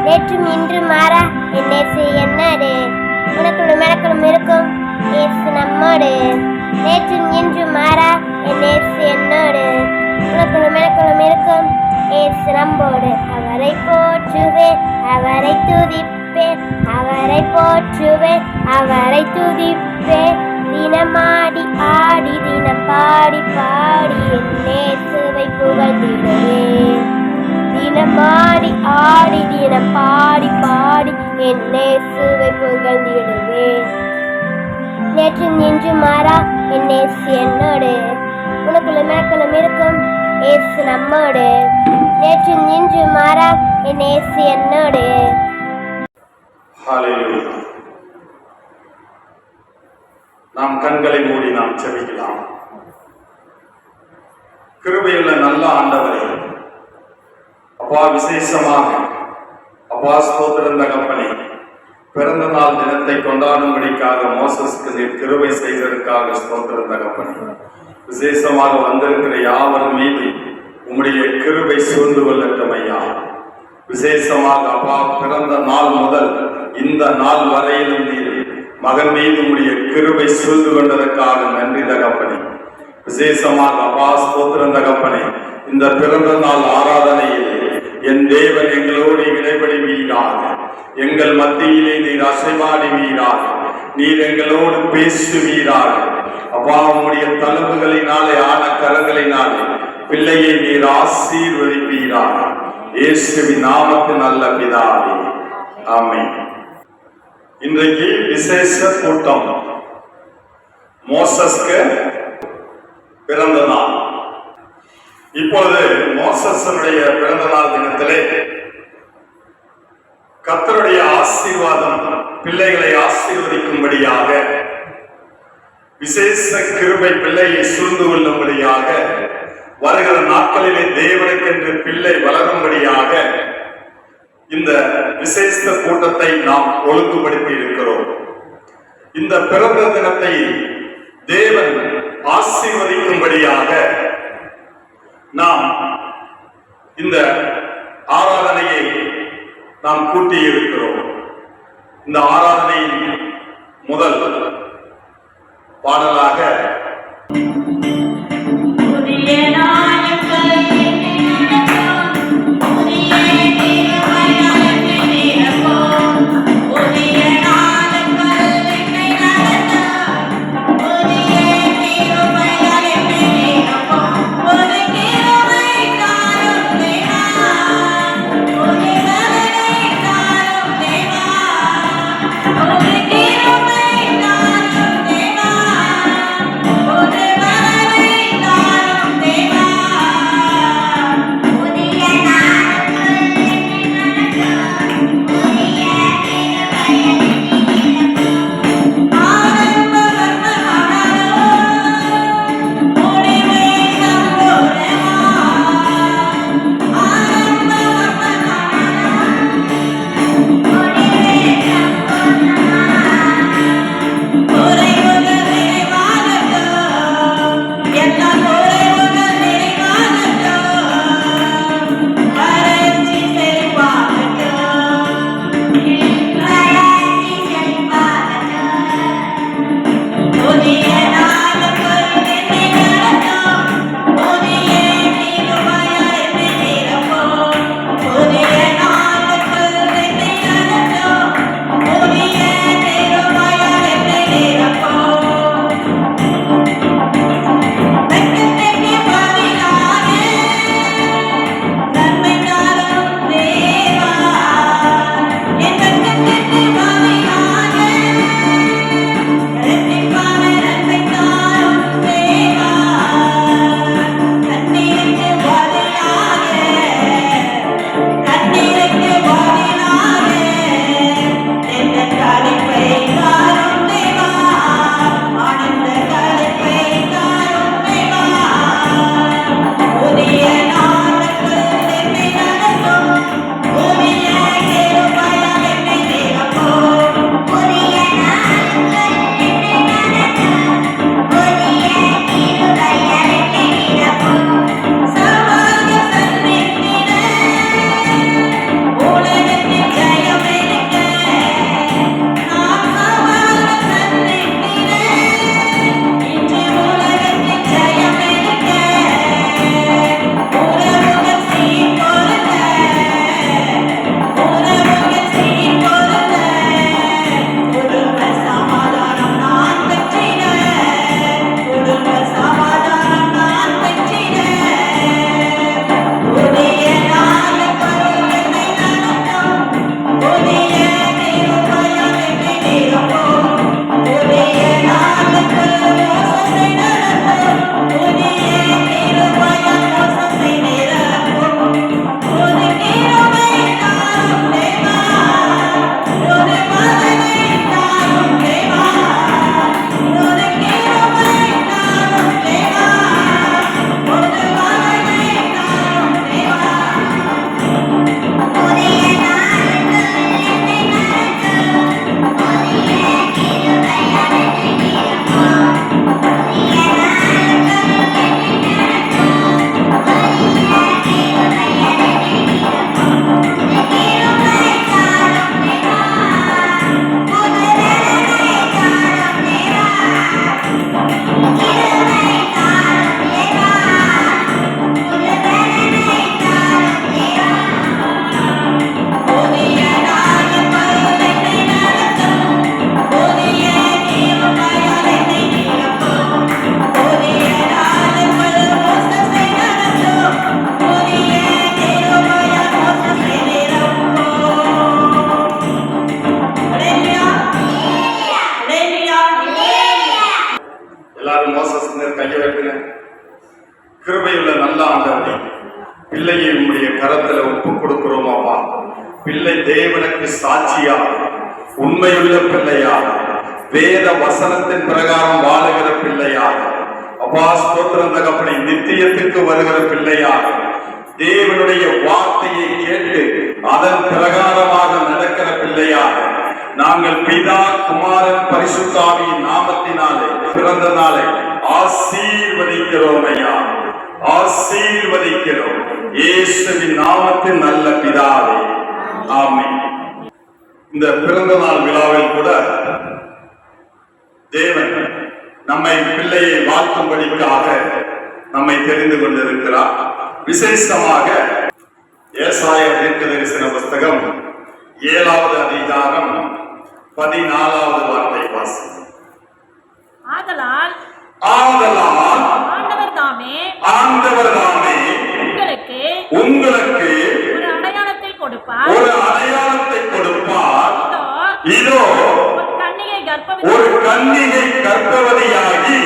நேற்றும் இன்று மாறா என் நேசு என்னோடு. உனக்குள்ளும் எனக்குள்ளும் இருக்கும் இயேசு நம்மோடு. நேற்றும் இன்று மாறா என் நேசு என்னோடு. உனக்குள்ளும் எனக்குள்ளும் இருக்கும் இயேசு நம்மோடு. அவரை போற்றுவேன், அவரை துதிப்பேன், அவரை போற்றுவேன், அவரை துதிப்பேன். தினமாடி ஆடி தினம் பாடி பாடி என் நேசுவை புகழ்ந்திடுவேன். தினமாடி ஆடி தினம் பாடி பாடி என் நேசுவை புகழ்ந்திடுவேன். நேற்றும் இன்று மாறா என் நேசு என்னோடு. உனக்குள்ளும் எனக்குள்ளும் இருக்கும் இயேசு நம்மோடு. நேற்றும் இன்று மாறா என் நேசு என்னோடு. நாம் கண்களை மூடி நாம் செபிக்கலாம். கிருபையுள்ள நல்ல ஆண்டவரே, அப்பா, விசேஷமாக அப்பா ஸ்தோத்திரம் தகப்பனே, பிறந்த நாள் தினத்தை கொண்டாடும்படிக்காக மோசஸ்க்கு நீர் கிருபை செய்ததற்காக ஸ்தோத்திரம் தகப்பனே. விசேஷமாக வந்திருக்கிற யாவர் மீது உம்முடைய கிருபை சூழ்ந்து கொள்ளட்டும் ஐயா. விசேஷமாக அப்பா, பிறந்த நாள் முதல் இந்த நாள் வரையிலும் நீர் மகன் மீது உம்முடைய கிருபை சூழ்ந்து கொண்டதற்காக நன்றி தகப்பனே. விசேஷமாக அப்பா ஸ்தோத்திரம் தகப்பனே, இந்த பிறந்த நாள் ஆராதனையிலே என் தேவன் எங்களோடு இடைபடுவீராக. எங்கள் மத்தியிலே நீர் அசைவாடுவீராக. நீர் எங்களோடு பேசுவீராக. அப்பா, உம்முடைய தழும்புகளினாலே ஆன கரங்களினாலே பிள்ளையை நீர் ஆசீர்வதிப்பீராக. இயேசுவின் நாமத்தின் நல்ல பிதாவே, ஆமென். இன்றைக்கு விசேஷ கூட்டம். மோசஸ்க்கு பிறந்த நாள். இப்பொழுது மோசஸனுடைய பிறந்த நாள் தினத்திலே கர்த்தருடைய ஆசீர்வாதம் பிள்ளைகளை ஆசீர்வதிக்கும்படியாக, விசேஷ கிருபை பிள்ளையை சூழ்ந்து கொள்ளும்படியாக, வருகிற நாட்களிலே தேவனுக்கென்று பிள்ளை வளரும்படியாக இந்த விசேஷ கூட்டத்தை நாம் ஒழுங்குபடுத்தி இருக்கிறோம். இந்த பிறந்த தினத்தை தேவன் ஆசீர்வதிக்கும்படியாக நாம் இந்த ஆராதனையை நாம் கூட்டியிருக்கிறோம். இந்த ஆராதனையின் முதல் பாடலாக Oh, பிள்ளை தேவனுக்கு சாட்சியாக உண்மையுள்ள பிள்ளையாக வேத வசனத்தின் பிரகாரம் வாழுகிற பிள்ளையாக அப்பா ஸ்தோத்திரம் தகப்பனே நித்தியத்திற்கு வருகிற பிள்ளையாக தேவனுடைய வார்த்தையை கேட்டு அதன் பிரகாரமாக நடக்கிற பிள்ளையாக நாங்கள் பிதா குமாரன் பரிசுத்தாவியின் நாமத்தினாலே பிறந்த நாளை ஆசீர்வதிக்கிறோம் ஐயா, ஆசீர்வதிக்கிறோம் இயேசுவின் நாமத்தின் நல்ல பிதாவே, ஆமென். இந்த பிறந்த நாள் விழாவில் கூட தேவன் நம்மை பிள்ளையை வாழ்த்தும்படிக்காக நம்மை தெரிந்து கொண்டிருக்கிறார். விசேஷமாக ஏசாயா தீர்க்கதரிசன புஸ்தகம் 7வது அதிகாரம் 14வது வார்த்தை வாசிக்கிறோம். ஆதலால் ஆண்டவர் தாமே உங்களுக்கு ஒரு அடையாளத்தை கொடுப்பார். இதோ ஒரு கன்னிகை கர்ப்பவதியாகி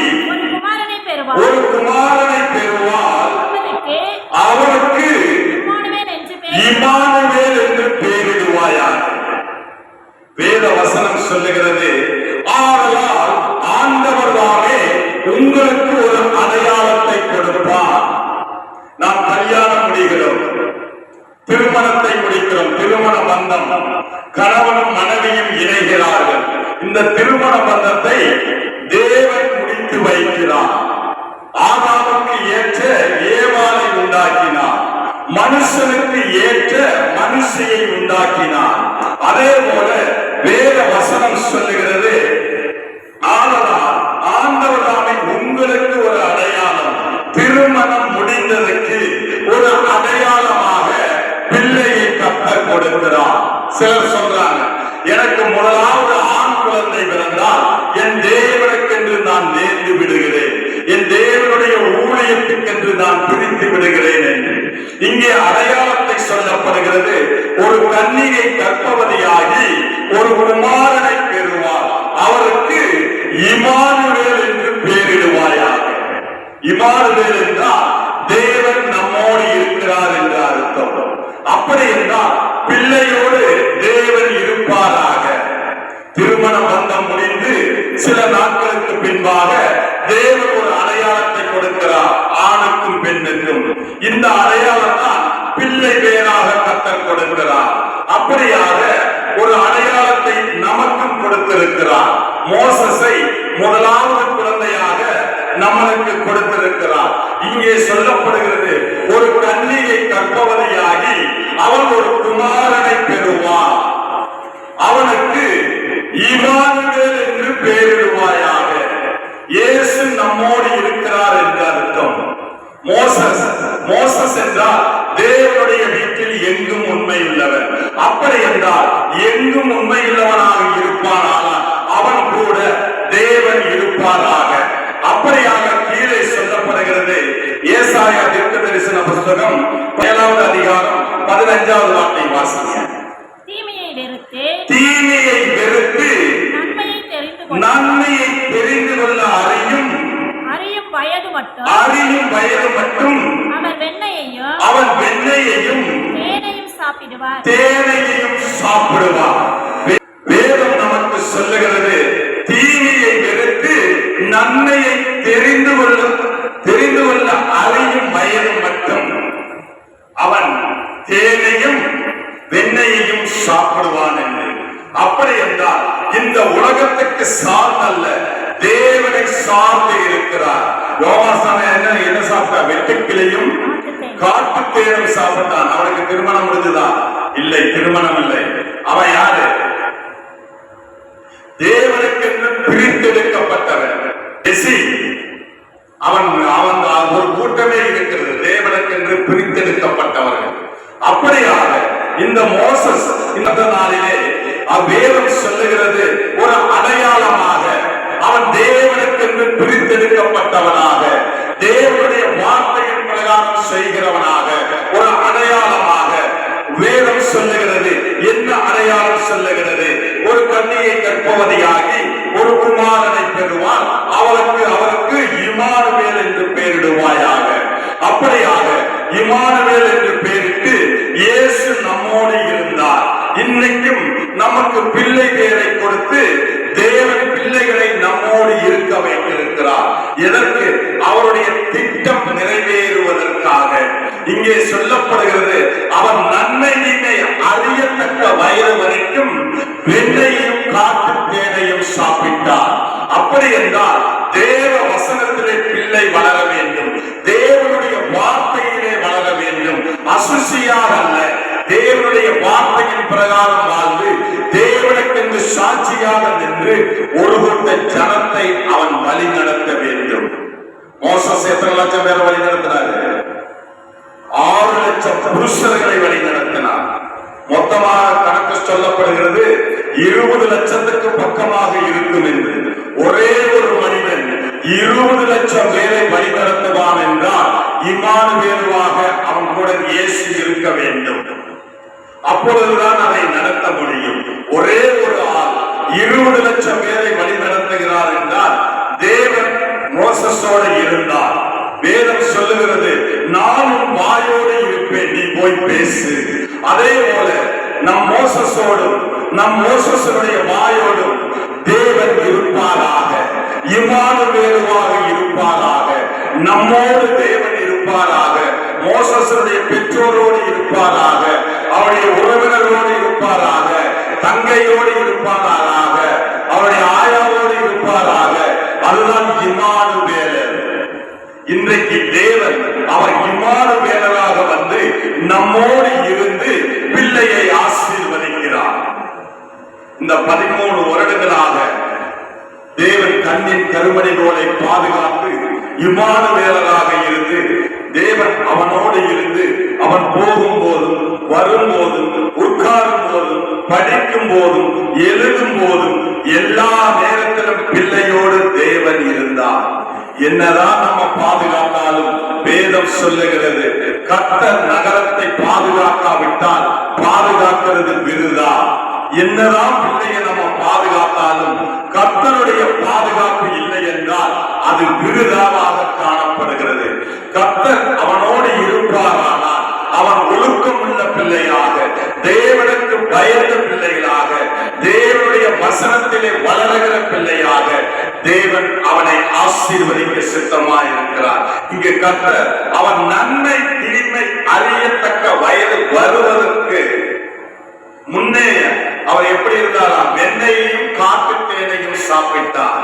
ஒரு குமாரனை பெறுவாள். அவருக்கு இம்மானுவேல் என்று பெயரிடுவாயாக. வேத வசனம் சொல்லுகிறது, ஆதலால் ஆண்டவர் தாமே உங்களுக்கு ஒரு அடையாளத்தை கொடுப்பார். நாம் கல்யாணம் முடிகிறோம், திருமணத்தை முடிக்கிறோம், திருமண பந்தம், கணவனும் மனைவியும் இணைகிறார்கள். இந்த திருமண பந்தத்தை தேவன் முடித்து வைக்கிறார். ஆதாமுக்கு ஏற்ற ஏவாளை உண்டாக்கினார், மனுஷனுக்கு ஏற்ற மனுஷியை உண்டாக்கினார். அதே போல வேத வசனம் சொல்லுகிறது, ஆதலால் ஆண்டவர் தாமே உங்களுக்கு ஒரு அடையாளம், திருமணம் முடிந்ததற்கு ஒரு அடையாளமாக பிள்ளையை கர்த்தர் கொடுக்கிறார். சிலர் சொல்றாங்க, எனக்கு முதலாவது ஆண் குழந்தை பிறந்தால் என் தேவனுக்கென்று நான் நேர்ந்து விடுகிறேன், என் தேவனுடைய ஊழியத்துக்கென்று நான் பிரித்து விடுகிறேன் என்று. இங்கே அடையாளத்தை சொல்லப்படுகிறது, ஒரு கன்னிகை கர்ப்பவதியாகி ஒரு குமாரனை பெறுவார். அவருக்கு இம்மானுவேல் என்று பெயரிடுவாயாக. இம்மானுவேல் என்றால் தேவன் நம்மோடு இருக்கிறார் என்று அர்த்தம். அப்படி என்றால் பிள்ளையோடு தேவன் இருப்பாராக. திருமண பந்தம் முடிந்து சில நாட்களுக்கு பின்பாக தேவன் ஒரு அடையாளத்தை கொடுக்கிறார், ஆணுக்கும் பெண்ணுக்கும். இந்த அடையாளம் தான் பிள்ளை பேராக கர்த்தர் கொடுக்கிறார். அப்படியாக ஒரு அடையாளத்தை நமக்கும் கொடுத்திருக்கிறார். மோசஸை முதலாவது குழந்தையாக நம்மளுக்கு கொடுத்திருக்கிறார். இங்கே சொல்லப்படுகிறது, ஒரு கன்னிகை கர்ப்பவதியாகி அவன் ஒரு குமாரனை பெறுவான், அவனுக்கு இம்மானுவேல் என்று பெயரிடுவாயாக. இயேசு நம்மோடு இருக்கிறார் என்று அர்த்தம். மோசஸ் என்றால் தேவனுடைய வீட்டில் எங்கும் உண்மையுள்ளவன். அப்படி என்றால் எங்கும் உண்மையுள்ளவனாக இருப்பானானால் அவன் கூட தேவன் இருப்பாராக. அப்படியாக கீழே சொல்லப்படுகிறது, ஏசாயா தீர்க்கதரிசன புஸ்தகம் 7வது அதிகாரம் 15வது வார்த்தை வாசிங்க. தீமையை வெறுத்து நன்மையை தெரிந்து கொள்ள அறியும் வயது மட்டும் அவன் வெண்ணையையும் தேனையும் சாப்பிடுவார். வேதம் நமக்கு சொல்லுகிறது, தீமையை வெறுத்து நன்மையை தெரிந்து கொள்ள அறியும் வயது மட்டும் அவன் தேனையும் வெண்ணையையும் சாப்பிடுவான் என்று. அப்படி என்றால் இந்த உலகத்துக்கு சார்ந்தல்ல, தேவனை சார்ந்து இருக்கிறார். யோவான் என்ன சாப்பிட்டா? வெட்டுக்கிளையும் காட்டுத்தேனும் சாப்பிட்டான். அவனுக்கு திருமணம் முடிஞ்சுதான்? இல்லை, திருமணம் இல்லை. அவன் யாரு? தேவனுக்கென்று பிரித்தெடுக்கப்பட்டவன். அவன் ஒரு கூட்டமே இருக்கிறது, தேவனுக்கென்று பிரித்தெடுக்கப்பட்டவர்கள். அப்படியாக இந்த மோசஸ் இந்த நாளிலே வேதம் சொல்லுகிறது, ஒரு அடையாளமாக அவன் தேவனுக்கென்று பிரித்தெடுக்கப்பட்டவனாக, தேவனுடைய வார்த்தையின் பிரகாரம் செய்கிறவனாக, ஒரு அடையாளமாக வேதம் சொல்லுகிறது. என்ன அடையாளம் சொல்லுகிறது? ஒரு கன்னிகை கர்ப்பவதியாகி ஒரு குமாரனை பெறுவான், அவருக்கு இம்மானுவேல் என்று பெயரிடுவாயாக. அப்படியாக இம்மானுவேல் என்று பெயரிட்டு இயேசு நம்மோடு இருந்தார். இன்னைக்கும் நமக்கு பிள்ளை பேரை கொடுத்து தேவன் பிள்ளைகளை நம்மோடு இருக்க வைத்திருக்கிறார். எதற்கு? அவருடைய திட்டம் நிறைவேறுவதற்காக. இங்கே சொல்லப்படுகிறது, அவர் நன்மை தீமை அறியத்தக்க வயது வரைக்கும் வெண்ணையும் காட்டு தேனையும் சாப்பிட்டார். அப்படி என்றால் தேவ வசனத்திலே பிள்ளை வளர வேண்டும், தேவனுடைய வார்த்தையிலே வளர வேண்டும். அசுசியாக அல்ல, தேவனுடைய வார்த்தையின் பிரகாரம் வாழ்ந்து தேவனுக்கென்று சாட்சியாக நின்று ஒரு கூட்ட ஜனத்தை அவன் வழி நடத்த வேண்டும். மோசஸ் எத்தனை லட்சம் பேரை வழி நடத்தினாரு? 6 லட்சம் புருஷர்களை வழி நடத்தினார். மொத்தமாக கணக்கு சொல்லப்படுகிறது 20 லட்சத்துக்கு பக்கமாக இருக்கும் என்று. ஒரே ஒரு மனிதன் 20 லட்சம் பேரை வழி நடத்துவான் என்றால் இம்மானுவேலுவாக அவன் கூட இயேசு இருக்க வேண்டும். அப்பொழுதுதான் அதை நடத்த முடியும். ஒரே ஒரு ஆள் 20 லட்சம் பேரை வழி நடத்துகிறார் என்றால் தேவன் மோசஸோடு இருந்தார். வேதம் சொல்லுகிறது, நானும் வாயோடு இருப்பேன், நீ போய் பேசு. அதே போல நம் மோசஸோடும் நம் மோசஸுடைய வாயோடும் தேவன் இருப்பாராக, இம்மானுவேலுவாக இருப்பாராக, நம்மோடு தேவன் இருப்பாராக, மோசஸுடைய பெற்றோரோடு இருப்பாராக, அவருடைய உறவினரோடு இருப்பாராக, தங்கையோடு இருப்பாராக, அவருடைய ஆயாவோடு இருப்பாராக. அதுதான் இம்மானுவேலர். இன்றைக்கு தேவன் அவர் இம்மானுவேலராக வந்து நம்மோடு இருந்து பிள்ளையை ஆசீர்வதிக்கிறார். இந்த 13 வருடங்களாக தேவன் கண்ணின் கருமணிகளை பாதுகாத்து இம்மானுவேலராக இருந்து தேவன் அவனோடு இருந்து அவன் போகும் போதும் வரும்போதும் உட்காரும் போதும் படிக்கும் போதும் எழுதும் போதும் எல்லா நேரத்திலும் பிள்ளையோடு தேவன் இருந்தார். என்னதான் நம்ம பாதுகாத்தாலும் வேதம் சொல்லுகிறது, கர்த்தர் நகரத்தை பாதுகாக்காவிட்டால் பாதுகாக்கிறது விருதா. என்னதான் பிள்ளையை நம்ம பாதுகாத்தாலும் கர்த்தருடைய பாதுகாப்பு இல்லை என்றால் அது விருதாவாக காணப்படுகிறது. கர்த்தர் அவனோடு இருப்பாரானால் அவன் ஒழுக்கம் உள்ள பிள்ளையாக, தேவனுக்கு பயந்த பிள்ளைகளாக, தேவனுடைய வசனத்திலே வளர்கிற பிள்ளையாக தேவன் அவனை ஆசீர்வதிக்க சித்தமாய் இருக்கிறார். இங்கு கர்த்தர் அவன் நன்மை தீமை அறியத்தக்க வயது வருவதற்கு முன்னே அவர் எப்படி இருந்தாராம்? வெண்ணையையும் காட்டு தேனையும் சாப்பிட்டார்.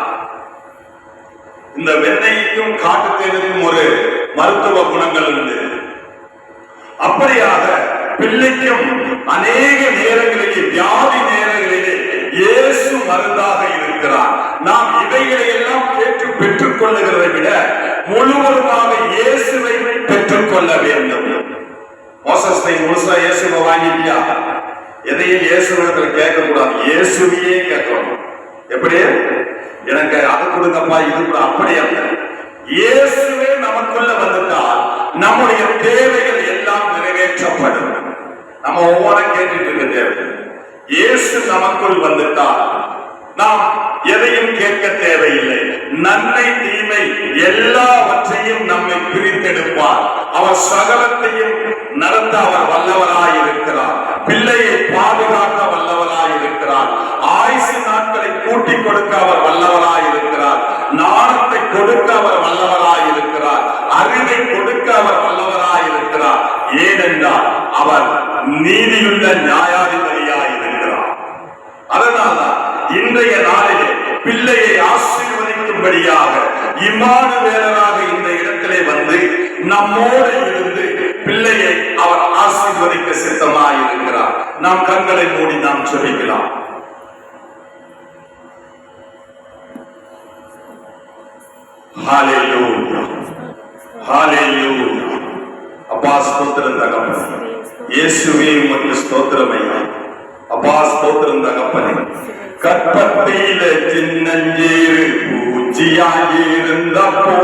இந்த வெண்ணைக்கும் காட்டு தேனுக்கும் ஒரு மருத்துவ குணங்கள் உண்டு. அப்படியாக பிள்ளைக்கும் அநேக நேரங்களிலே, வியாதி நேரங்களிலே இயேசு மருந்தாக இருக்கிறார். நாம் இவைகளை எல்லாம் பெற்றுக் கொள்ளுகிறதை விட முழுவதுமாக இயேசுவை பெற்றுக் கொள்ள வேண்டும். மோசஸை முழுசா இயேசுவை வாங்கிட்டியா? எதையும் இயேசுவிடத்தில் கேட்க கூடாது, இயேசுவையே கேட்கணும். எப்படி? எனக்கு அது கொடுங்கப்பா, இது கூட, அப்படி அல்ல. இயேசுவே நமக்குள்ள வந்துட்டால் நம்முடைய தேவைகள் எல்லாம் நிறைவேற்றப்படும். நம்ம ஒவ்வொன்றும் கேட்டுட்டு இருக்க தேவை. இயேசு நமக்குள் வந்துட்டால் நாம் எதையும் கேட்க தேவையில்லை. நன்மை தீமை எல்லாவற்றையும் நம்மை பிரித்தெடுப்பார். அவர் சகலத்தையும் நடத்த அவர் வல்லவராய் இருக்கிறார். பிள்ளையை பாதுகாக்க வல்லவராய் இருக்கிறார். ஆயுசு நாட்களை கூட்டிக் கொடுக்க அவர் வல்லவராய் இருக்கிறார். ஞானத்தை கொடுக்க அவர் வல்லவராய் இருக்கிறார். அறிவை கொடுக்க அவர் வல்லவராய் இருக்கிறார். ஏனென்றால் அவர் நீதியுள்ள நியாயாதிபதியாய் இருக்கிறார். அதனால்தான் இன்றைய நாளிலே பிள்ளையை ஆசீர்வதிக்கும்படியாக இம்மானுவேலராக இந்த இடத்திலே வந்து நம்மோடு இருந்து பிள்ளையை அவர் ஆசீர்வதிக்க சித்தமாய் இருக்கிறார். நாம் கண்களை மூடி நாம் ஜெபிக்கலாம். ஹல்லேலூயா, ஹல்லேலூயா. அப்பா ஸ்தோத்திரம் தகப்பனே, இயேசுவே உமக்கு ஸ்தோத்திரம் ஐயா. அப்பா ஸ்தோத்திரம் தகப்பனே, கற்பத்தில சின்னஞ்சேறு பூச்சியாயிருந்தப்போ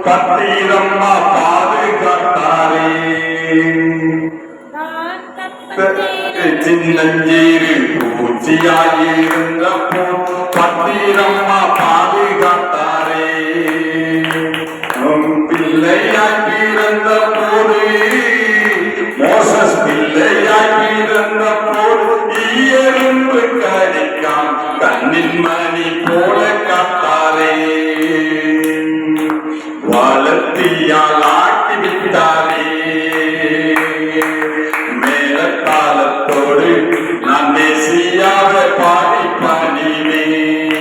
பத்திரம்மா பாதுகாத்தாரே. சின்னஞ்சேறு பூச்சியாயிருந்தப்போ பத்திரம்மா பாதுகாத்தாரே. பிள்ளையாய் பிறந்த போது, மோசஸ் பிள்ளையாய் பிறந்த போது கண்ணின் மணி போல காத்தாரே, வளர்த்தியால் ஆட்டி விட்டாரே. மேலத்தாளத்தோடு நான் மெசியாவ பாடி பணிவேன்,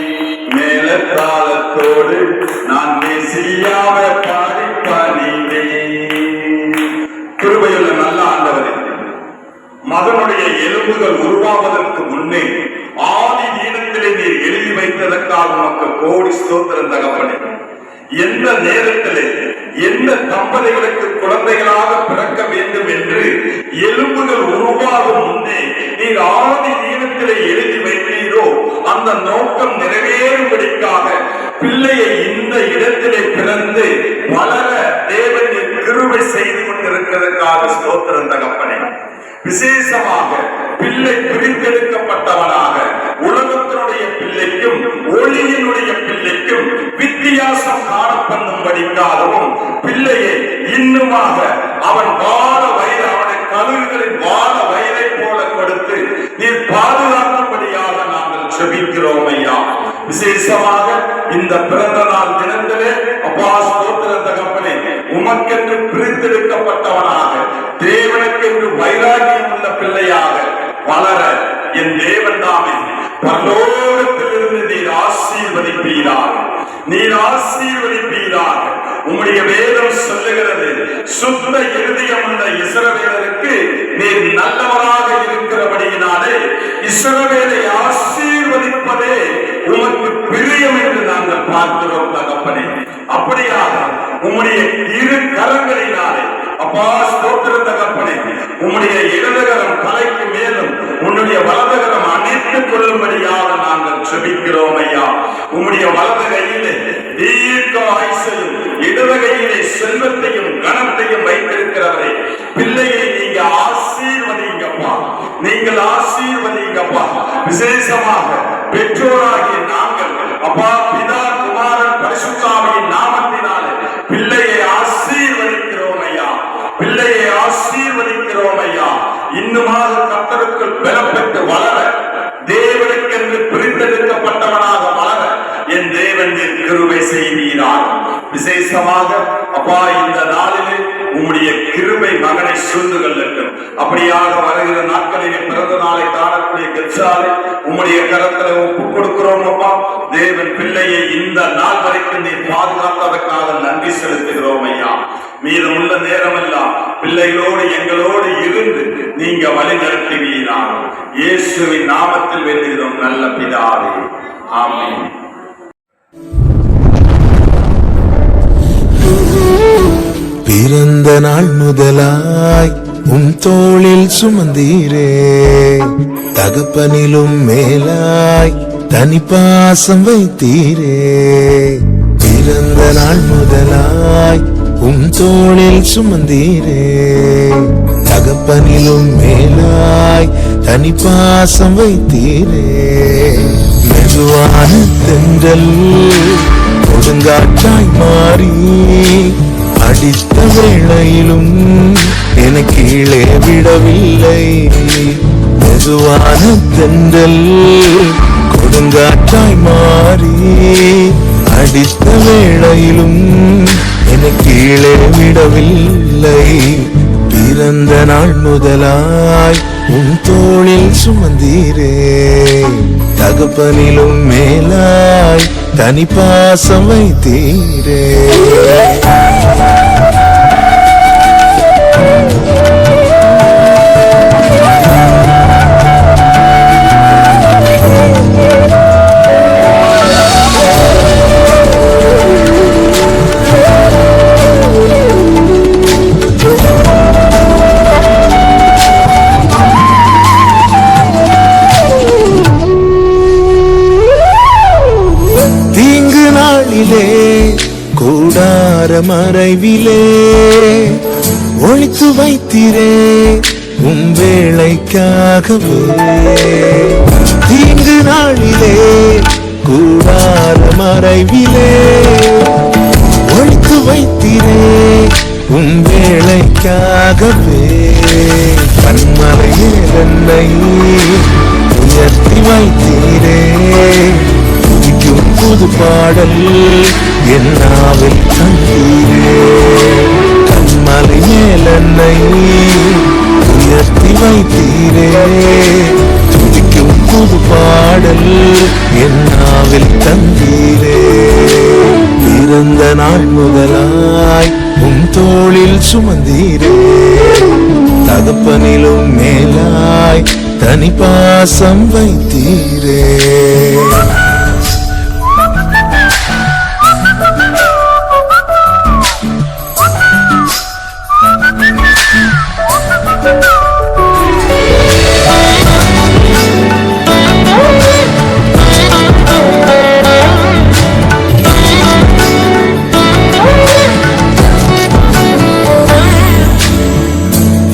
மேலத்தாளத்தோடு நான் மெசியாவ பாடி பணிவேன். கிருபையுள்ள நல்ல ஆண்டவரே, மகனுடைய எலும்புகள் உருவாவதற்கு முன்னே ஆதி தீனத்திலே நீர் எழுதி வைத்ததற்காக உமக்கு கோடி ஸ்தோத்திரம் தகப்பனே. எந்த நேரத்திலே எந்த தம்பதிகளுக்கு குழந்தைகளாக பிறக்க வேண்டும் என்று எலும்புகள் உருவாகும் முன்னே நீர் ஆதி தீனத்திலே எழுதி வைத்தீரோ, அந்த நோக்கம் நிறைவேறும்படிக்காக பிள்ளையை இந்த இடத்திலே பிறந்து வளர தேவன் கிருபை செய்து கொண்டிருக்கிறதுக்காக ஸ்தோத்திரம் தகப்பனே. விசேஷமாக பிள்ளை பிரித்தெடுக்கப்பட்டவனாக உலகத்தினுடைய பிள்ளைக்கும் ஒளியினுடைய பிள்ளைக்கும் வித்தியாசம் காணப்பண்ணும்படிக்காகவும் பிள்ளையை இன்னுமாக அவன் வாழ வயது அவனுடைய கழுகுகளின் வாழ வயதை போல கொடுத்து நீர் பாதுகாக்கும்படியாக நாங்கள் செபிக்கிறோம் ஐயா. விசேஷமாக இந்த பிறந்த நாள் தினத்திலே அப்பா ஸ்தோத்திர தகப்பனே, உமக்கென்று பிரித்தெடுக்கப்பட்டவனாக தேவனுக்கென்று வைராகியம் உள்ள பிள்ளையாக வளர என் தேவன் தாமே பரலோகத்திலிருந்து நீர் ஆசீர்வதிப்பீராக, நீர் ஆசீர்வதிப்பீராக. உம்முடைய வேதம் சொல்லுகிறது, சுத்த இருதயம் உள்ள இஸ்ரவேலருக்கு நீர் நல்லவராக இருக்கிறபடியினாலே இஸ்ரவேலை ஆசீர்வதிப்பதே உமக்கு பிரியம் என்று நாங்கள் பார்க்கிறோம் தகப்பனே. அப்படியாக உம்முடைய இரு கரங்களினாலே அப்பா ஸ்தோத்திர தகப்பனே, உம்முடைய இடதுகரம் தலைக்கு மேலும் உன்னுடைய வலதுகரம் அணைத்துக் கொள்ளும்படியாக நாங்கள் செபிக்கிறோம் ஐயா. உம்முடைய வலது கையிலே தீர்க்க ஆயுசையும் இடது கையிலே செல்வத்தையும் கனத்தையும் வைத்திருக்கிறவரே, பிள்ளையை நீங்க ஆசீர்வதிங்கப்பா, நீங்கள் ஆசீர்வதிங்கப்பா. விசேஷமாக பெற்றோராகிய நாங்கள் அப்பா பிதா குமாரன் பரிசுத்தாவியின் நாமத்தினாலே பிள்ளையை ஆசீர்வதிக்கிறோம் ஐயா, பிள்ளையை ஆசீர்வதிக்கிறோம் ஐயா. இன்னுமாக கர்த்தருக்குள் பலப்பட்டு வளர, தேவனுக்கென்று பிரித்தெடுக்கப்பட்டவனாக வளர என் தேவன் கிருபை செய்வீராக. விசேஷமாக அப்பா இந்த நாளிலே உம்முடைய கிருபை மகனை சூழ்ந்து கொள்ளட்டும். அப்படியாக வருகிற நாட்களிலே பிறந்த நாளை காணக்கூடிய கெச்சாலை உம்முடைய கரத்தில் ஒப்பு கொடுக்கிறோம் அப்பா. தேவன் பிள்ளையை இந்த நாள் வரைக்கும் நீ பாதுகாத்ததற்காக நன்றி செலுத்துகிறோம் ஐயா. மீதம் உள்ள நேரமெல்லாம் பிள்ளைகளோடு எங்களோடு இருந்து நீங்க வழி நடத்துவீராக. இயேசுவின் நாமத்தில் வேண்டுகிறோம் நல்ல பிதாவே, ஆமென். பிறந்த நாள் முதலாய் உன் தோளில் சுமந்தீரே, தகப்பனிலும் மேலாய் தனி பாசம் வைத்தீரே. பிறந்த நாள் முதலாய் உன் தோளில் சுமந்தீரே, தகப்பனிலும் மேலாய் தனி பாசம் வைத்தீரே. மெதுவான தென்றல் கொடுங்காற்றாய் மாறி அடித்த வேளையிலும் என கீழே விடவில்லை. மெதுவான தென்றல் கொடுங்காற்றாய் மாறி அடித்த வேளையிலும் என கீழே விடவில்லை. பிறந்த நாள் முதலாய் உன் தோளில் சுமந்தீரே, தகப்பனிலும் மேலாய் தனி பாசம் வைத்தீரே. கூடார மறைவிலே ஒளித்து வைத்திரே உன் வேளைக்காகவே. தீங்கு நாளிலே கூடார மறைவிலே ஒளித்து வைத்திரே உன் வேளைக்காகவே. கண்மலையில் என்னை உயர்த்தி வைத்தீரே, துதிக்கும் புது பாடல் என் நாவில் தந்தீரே. கண்மலை மேல் என்னை உயர்த்தி வைத்தீரே. துதிக்கும் புது பாடல் என் நாவில் தந்தீரே. பிறந்த நாள் முதலாய் உம் தோளில் சுமந்தீரே. தகப்பனிலும் மேலாய் தனி பாசம் வைத்தீரே.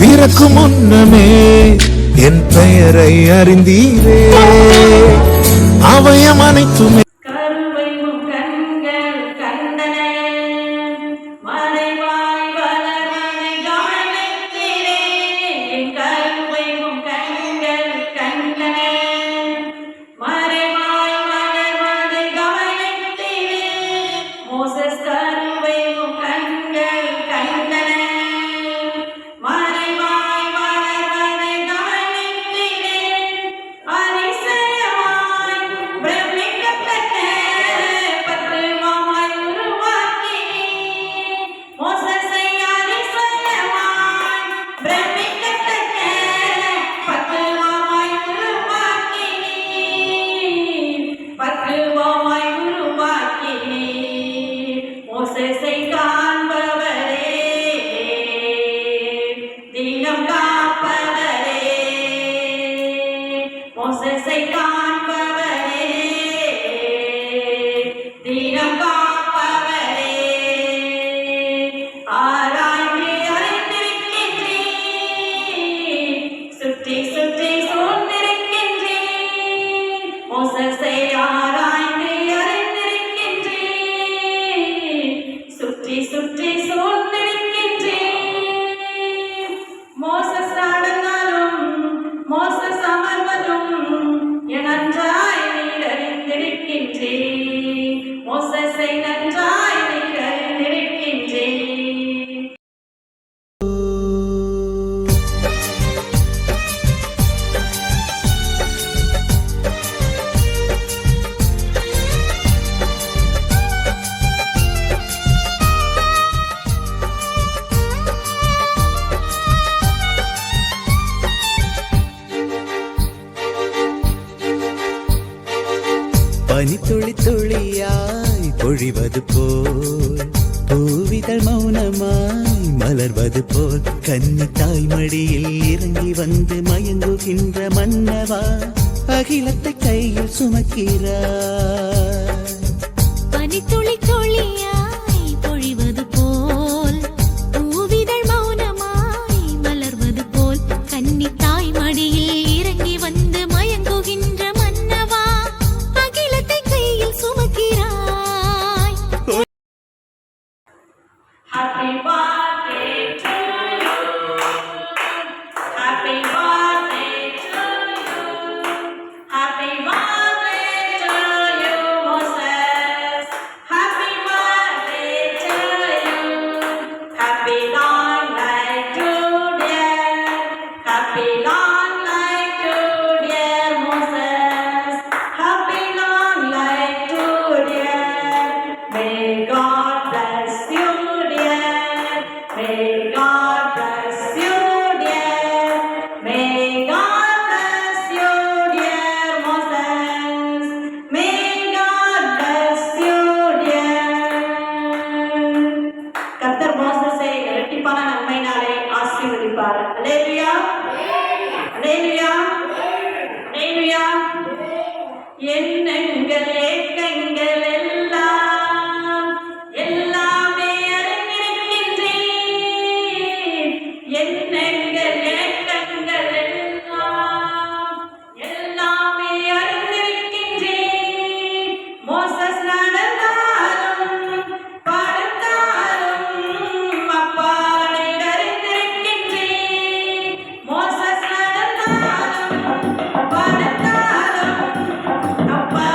பிறக்கு முன்னமே என் பெயரை அறிந்தீரே. அவயம் அனைத்துமே கருவையும் கண்கள் கண்டன மறைவாய் வளர்வதை கவனித்தீரே. கருவையும் கண்கள் கண்டன மறைவாய் வளர்வதை கவனித்தீரே. மோசஸ் கருவையும் கண்கள் கண்டன மறைவாய் வளர்வதை கவனித்தீரே. அதிசயமாய் பிரமிக்கத்தக்க பத்துவமாய் உருவாக்கினீர். மோசேசை அதிசயமாய் பிரமிக்கத்தக்க பத்துவமாய் உருவாக்கினீர். பத்துவமாய் உருவாக்கினீர். மோசேசை காண்பவரே, தினம் காப்பவரே. மோசேசை காண்பவரே, தினம் காப்பவரே. ஆராய்ந்து அறிந்திருக்கின்றீர். சுற்றி சுற்றி சூழ்ந்திருக்கின்றீர். மோசேசை ஆராய்ந்து அறிந்திருக்கின்றீர். சுற்றி சுற்றி சூழ்ந்திருக்கின்றீர். மோசஸ் நடந்தாலும் மோசஸ் அமர்வதும் நன்றாய் நீர் அறிந்திருக்கின்றீர். மோசஸை நன்றாய் நீர் அறிந்திருக்கின்றீர். பனித்துளி துளியாய் பொழிவது போல் பூவிதழ் மௌனமாய் மலர்வது போல் கன்னி தாய்மடியில் இறங்கி வந்து மயங்குகின்ற மன்னவா அகிலத்தை கையில் சுமக்கிறார். பனித்துளி துளியாய் பொழிவது போல் பூவிதழ் மௌனமாய் மலர்வது போல் கன்னி தாய் மடியில் இறங்கி வந்து மயங்குகின்ற மன்னவா அகிலத்தை கையில் சுமக்கிறாய். Happy birthday to you. Happy birthday to you. Happy birthday to you, Moses. Happy birthday to you. Happy long life to dear. Happy long life to dear Moses. Happy long life to dear. May God bless you, dear. May God bless you, dear. May God bless you, dear Moses. May God bless you, dear. கர்த்தர் மோசேசை இரட்டிப்பான நன்மையினாலே ஆசீர்வதிப்பார். அல்லேலூயா, அல்லேலூயா, அல்லேலூயா. எண்ணங்கள் ஏக்கங்கள் எல்லாம் எல்லாமே அறிந்திருக்கின்றேன். எண்ணங்கள் ஏக்கங்கள் எல்லாம் எல்லாமே அறிந்திருக்கின்றேன். மோசஸ் நடந்தாலும் படுத்தாலும் அப்பா நீர் அறிந்திருக்கின்றேன். மோசஸ் நடந்தாலும் படுத்தாலும் அப்பா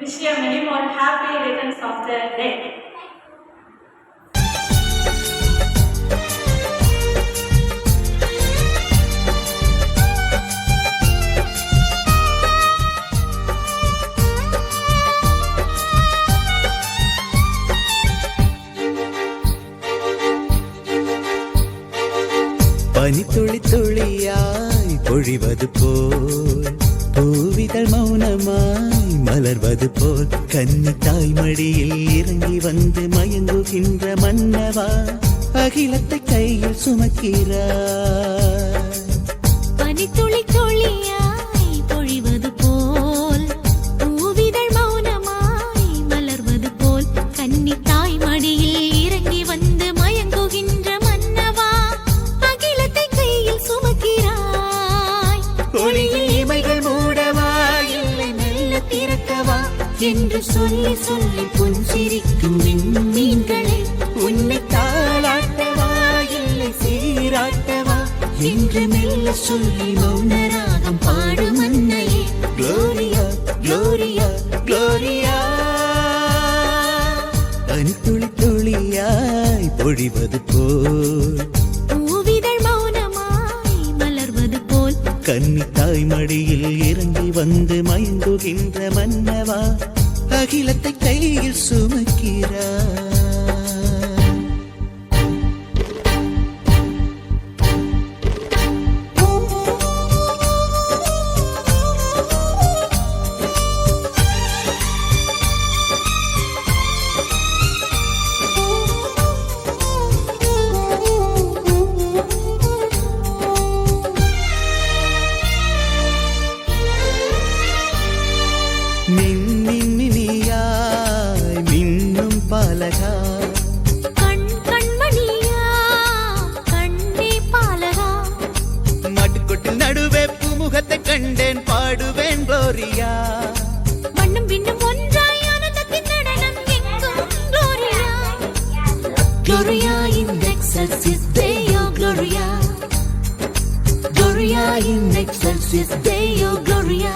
Wish you many more happy returns of the day. பனித்துளி துளியாய் பொழிவது போல் பூவிதழ் மௌனமாய் மலர்வது போல் கன்னி தாய்மடியில் இறங்கி வந்து மயங்குகின்ற மன்னவா அகிலத்தை கையில் சுமக்கிறார். பனித்துளி துளியாய் பொழிவது போல் பூவிதழ் மௌனமாய் மலர்வது போல் கன்னி தாய் மடியில் இறங்கி வந்து மயங்குகின்ற மன்னவா அகிலத்தை கையில் சுமக்கிறாய். ஒளியில் இமைகள் மூடவா இல்லை மெல்ல திறக்கவா என்று சொல்லி சொல்லி புன்சிரிக்கும் விண்மீன்களை உன்னை தாளாட்டவா இல்லை சீராட்டவா என்று மெல்ல சொல்லி மௌனராகம் பாடும் அன்னையே குளோரியா குளோரியா குளோரியா. பனித்துளி துளியாய் பொழிவது போல் பூவிதழ் மௌனமாய் மலர்வது போல் கன்னி தாய்மடியில் இறங்கி வந்து மயங்குகின்ற மன்னவா அகிலத்தை கையில் சுமக்கிறார். மின்னினியாய் மின்னும் பாலகா கண்மணியா கண்ணே பாலகா மாட்டுக்கொட்டில் நடுவே பூமுகத்தை கண்டேன் பாடுவேன் குளோரியா. மண்ணும் விண்ணும் ஒன்றாய் ஆனந்தத்தின் நடனம் எங்கும் Gloria Gloria in excelsis Deo Gloria Gloria in excelsis Deo Gloria